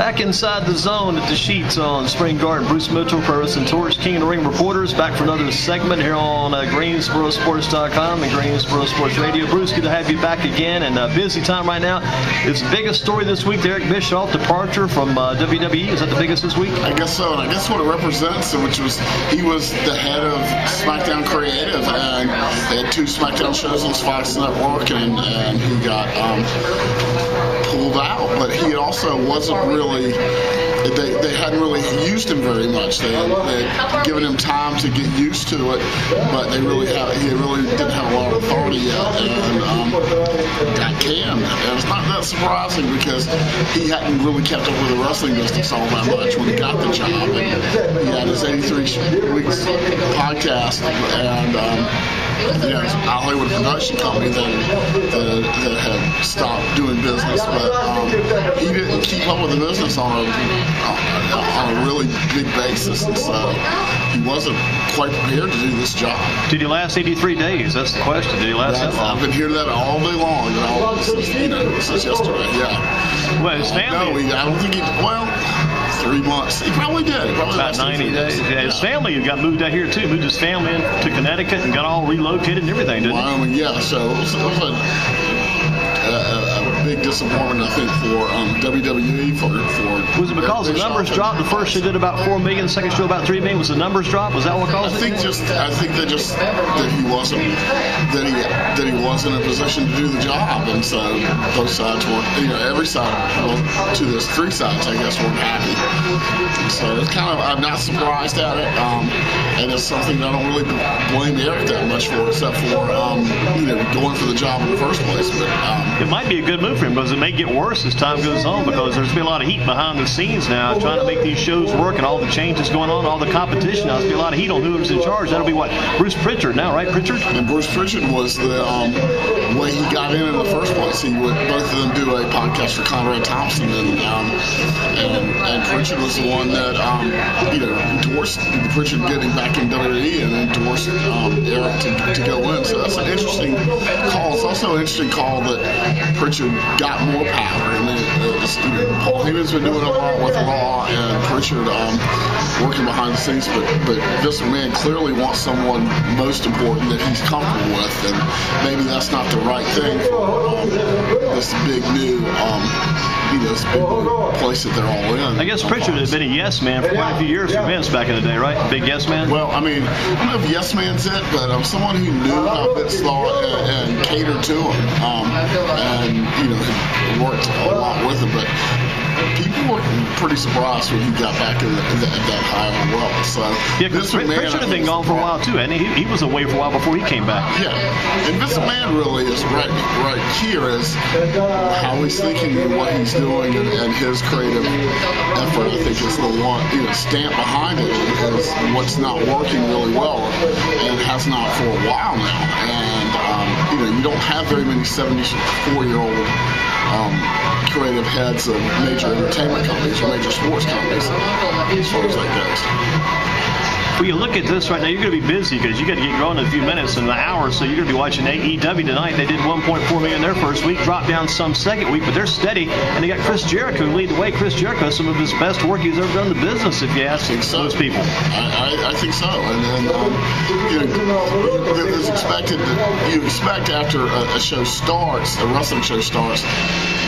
Back inside the zone at the Sheetz on Spring Garden. Bruce Mitchell, Pro Wrestling Torch, King of the Ring reporters, back for another segment here on GreensboroSports.com and Greensboro Sports Radio. Bruce, good to have you back again, and busy time right now. It's the biggest story this week, the Eric Bischoff departure from WWE. Is that the biggest this week? I guess so, and I guess what it represents, which was he was the head of SmackDown Creative, and they had 2 SmackDown shows on Fox Network, and he got pulled out, but he also wasn't really, they hadn't really used him very much. They had given him time to get used to it, but he really didn't have a lot of authority yet, and got canned. And it's not that surprising because he hadn't really kept up with the wrestling business all that much when he got the job. And he had his 83 Weeks podcast, and Al Hollywood production company that had stopped doing business, but he didn't keep up with the business on a really big basis, and so he wasn't quite prepared to do this job. Did he last 83 days? That's the question. Did he last that long? I've been hearing that all day long, since yesterday. Yeah. Well, his family. No, I don't think he. Well, 3 months. He probably did. About 90 days. Yeah, his family got moved out here too. Moved his family into Connecticut and got all relocated and everything, didn't Wyoming, yeah. So it was a big disappointment, I think, for WWE. Was it because the numbers dropped? The first show did about 4 million, the second show about 3 million. Was the numbers drop? Was that what caused it? I think that he wasn't in a position to do the job, and so both sides weren't. Every side, to this 3 sides, I guess, weren't happy. So it's I'm not surprised at it, and it's something that I don't really blame Eric that much for, except for going for the job in the first place. But it might be a good move for him, because it may get worse as time goes on, because there's been a lot of heat behind the scenes now trying to make these shows work, and all the changes going on, all the competition. Now there's been a lot of heat on who's in charge. That'll be what, Bruce Pritchard now, right? Pritchard? And Bruce Pritchard was the way he got in the first place. He would both of them do a podcast for Conrad Thompson, and Pritchard was the one that endorsed Pritchard getting back in WWE and endorsed Eric to go in. So that's an interesting call. It's also an interesting call that Pritchard got more power. Paul Heyman's been doing a lot with Raw, and Pritchard working behind the scenes, but this man clearly wants someone most important that he's comfortable with, and maybe that's not the right thing for this big new this big place that they're all in. I guess Pritchard had been a yes man for quite a few years for Vince back in the day, right? Big yes man? Well, I don't know if yes man's it, but someone who knew how Vince thought and catered to him, and worked a lot with him, but people were pretty surprised when he got back in that high of a role. So yeah, because Pritchard had been gone for a while too, and he was away for a while before he came back. Yeah, and Vince McMahon really is right here is how he's thinking and what he's doing, and his creative effort. I think is the one stamp behind it is what's not working really well, and has not for a while now. And you don't have very many 74-year-old creative heads of major entertainment companies or major sports companies as far as that goes. Well, you look at this right now, you're going to be busy because you got to get going in a few minutes, in an hour, so you're going to be watching AEW tonight. They did 1.4 million their first week, dropped down some second week, but they're steady, and they got Chris Jericho lead the way. Chris Jericho, some of his best work he's ever done in the business, if you ask those people. I think so, and then it's expected that you expect after a show starts, a wrestling show starts,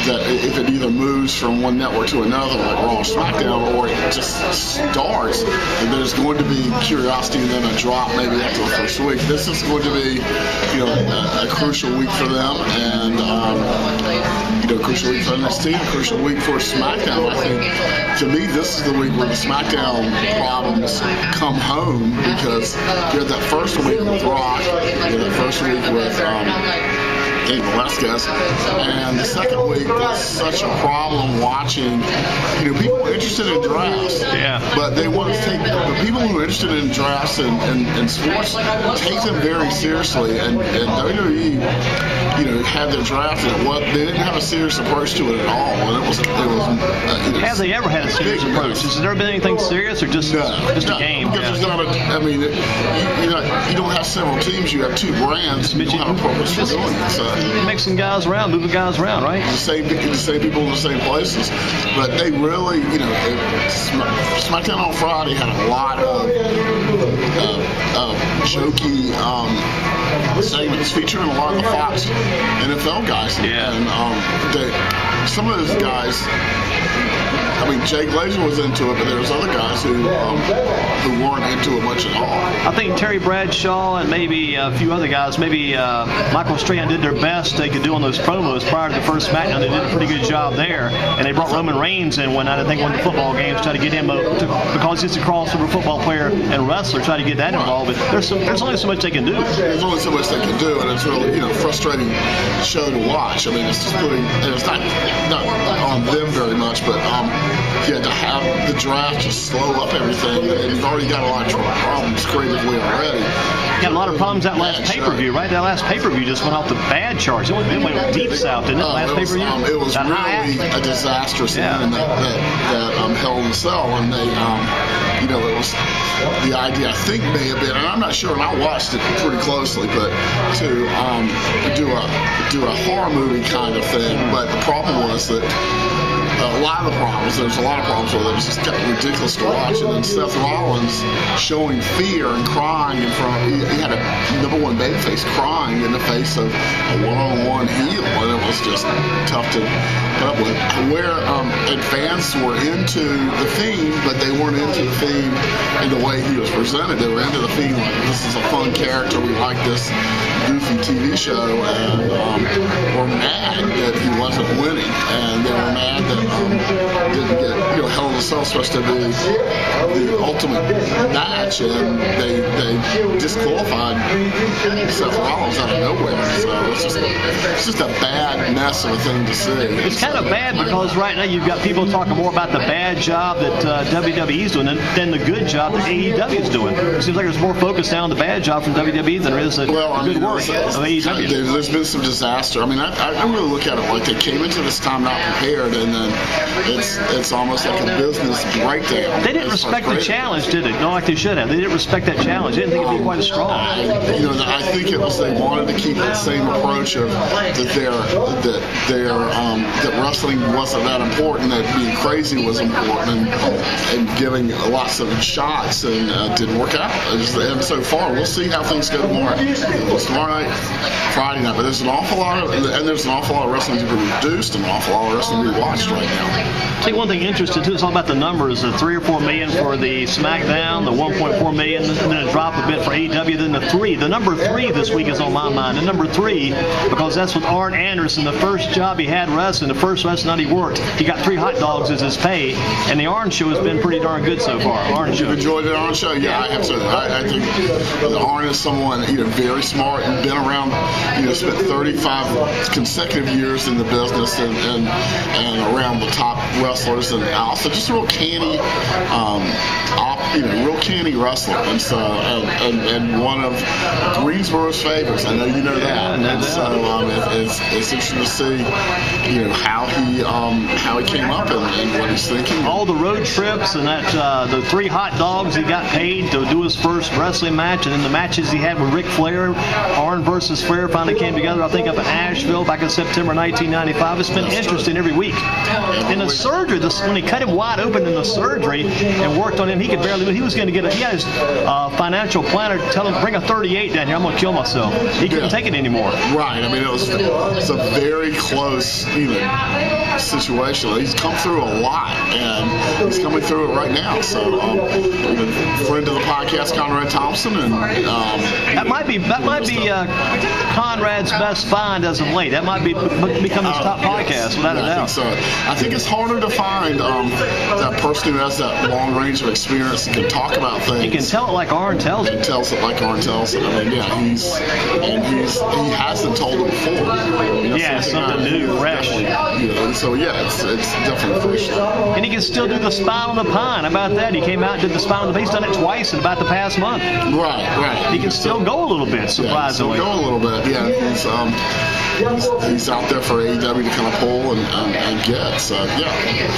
that if it either moves from one network to another, like Raw or SmackDown, or it just starts, and there's going to be curiosity and then a drop maybe after the first week. This is going to be, a crucial week for them, and a crucial week for NXT, a crucial week for SmackDown. I think, to me, this is the week where the SmackDown problems come home, because you had that first week with Rock, you had that first week with Dave Velasquez, and the second week was such a problem watching. People are interested in drafts, but they want to take the people who are interested in drafts and sports take them very seriously, and WWE, had their draft, and they didn't have a serious approach to it at all, and it was Have they ever had a serious approach? Has there ever been anything serious, or just a game? Because there's not I mean, you don't have several teams. You have two brands. You don't have a purpose for doing it. So mixing guys around, moving guys around, right? The same people in the same places. But they really, SmackDown on Friday had a lot of jokey segments featuring a lot of the Fox NFL guys. Yeah. And some of those guys, I mean, Jay Glazer was into it, but there was other guys who weren't into it much at all. I think Terry Bradshaw and maybe a few other guys, maybe Michael Strahan, did their best they could do on those promos prior to the first SmackDown. They did a pretty good job there, and they brought Roman Reigns in one night, I think, one of the football games, try to get him because he's a crossover football player and wrestler, try to get that involved. But there's only so much they can do. There's only so much they can do, and it's really frustrating show to watch. I mean, it's just and it's not on them very much, but you had to have the draft just slow up everything, and you've already got a lot of problems creatively already. Got a lot of problems that last pay-per-view, right? That last pay-per-view just went off the bad charts. It went deep south, didn't it? Last pay-per-view. It was really a disastrous thing that Hell in a Cell, and they, it was the idea. I think may have been, and I'm not sure, and I watched it pretty closely, but to do a horror movie kind of thing. But the problem was that. There's a lot of problems with it. It was just ridiculous to watch. And then Seth Rollins showing fear and crying in front. He had a #1 babyface crying in the face of a one-on-one heel, and it was just tough to put up with. And fans were into the Fiend, but they weren't into the Fiend in the way he was presented. They were into the Fiend like, this is a fun character. We like this goofy TV show, and were mad that he wasn't winning, and they were mad that didn't get, Hell in a Cell supposed to be the ultimate match, and they disqualified Seth Rollins out of nowhere. So it's just a bad mess of a thing to see. It's kind of bad because right now you've got people talking more about the bad job that WWE's doing than the good job that AEW is doing. It seems like there's more focus now on the bad job from WWE than there is the good work of AEW. There's been some disaster. I mean, I really look at it like they came into this time not prepared, and then it's almost like a business breakdown. They didn't respect the challenge, did they? Not like they should have. They didn't respect that challenge. They didn't think it'd be quite as strong. I think it was they wanted to keep that same approach of that wrestling wasn't that important, that being crazy was important, and giving lots of shots, and didn't work out. And so far, we'll see how things go tomorrow. It's tomorrow night, Friday night, but there's an awful lot of wrestling to be reduced, and an awful lot of wrestling to be watched right now. I think one thing interesting too is all about the numbers: the 3 or 4 million for the SmackDown, the 1.4 million, and then a drop a bit for AEW. Then the number 3 this week is on my mind. The number 3, because that's with Arn Anderson, the first job he had wrestling, the first wrestling night he worked. He got 3 hot dogs as his pay, and the Arn show has been pretty darn good so far. Arn show. You've enjoyed the Arn show? Yeah, I have to. I think Arn is someone very smart and been around. Spent 35 consecutive years in the business and around the top wrestlers, and also just a real canny, real canny wrestler, and so and one of Greensboro's favorites. I know you know that. And so it's interesting to see how he came up and what he's thinking. All the road trips and that the 3 hot dogs he got paid to do his first wrestling match, and then the matches he had with Ric Flair, Arn versus Flair finally came together, I think, up in Asheville back in September 1995. It's been interesting every week. In the surgery, when he cut him wide open in the surgery and worked on him, he could barely move. He was going to he had his financial planner tell him, bring a 38 down here, I'm going to kill myself. He couldn't take it anymore. Right. I mean, it's a very close situation. He's come through a lot, and he's coming through it right now. So, friend of the podcast, Conrad Thompson, and that might be Conrad's best find as of late. That might be become his top podcast, without a doubt. So I think it's harder to find that person who has that long range of experience and can talk about things. He can tell it like Arn tells it. He tells it like Arn tells it. I mean, he hasn't told it before. Something new, fresh. So it's definitely fresh. And he can still do the Spine on the Pine. How about that? He came out and did the Spine on the Pine. He's done it twice in about the past month. Right. He can still go a little bit, surprisingly. Go a little bit. Yeah, he's out there for AEW to kind of pull and get. So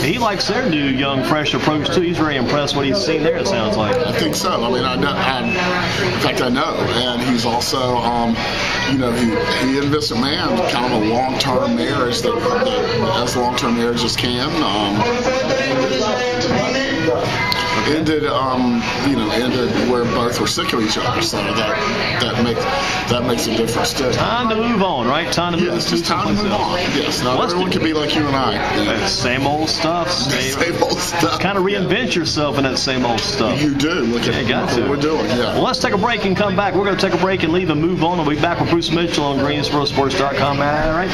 He likes their new young, fresh approach too. He's very impressed what he's seen there. It sounds like. I think so. I mean, I know. In fact, I know. And he's also, he and Vince McMahon kind of a long-term marriage that as long-term marriages can. Ended where both were sick of each other, so that makes a difference too. Time to move on, right? Time to move on. Yes, just time to move on. Yes, not everyone can be like you and I. Same old stuff. Same old stuff. Kind of reinvent yourself in that same old stuff. You do. Look at what we're doing. Yeah. Well, let's take a break and come back. We're going to take a break and leave and move on. We'll be back with Bruce Mitchell on GreensboroSports.com. All right.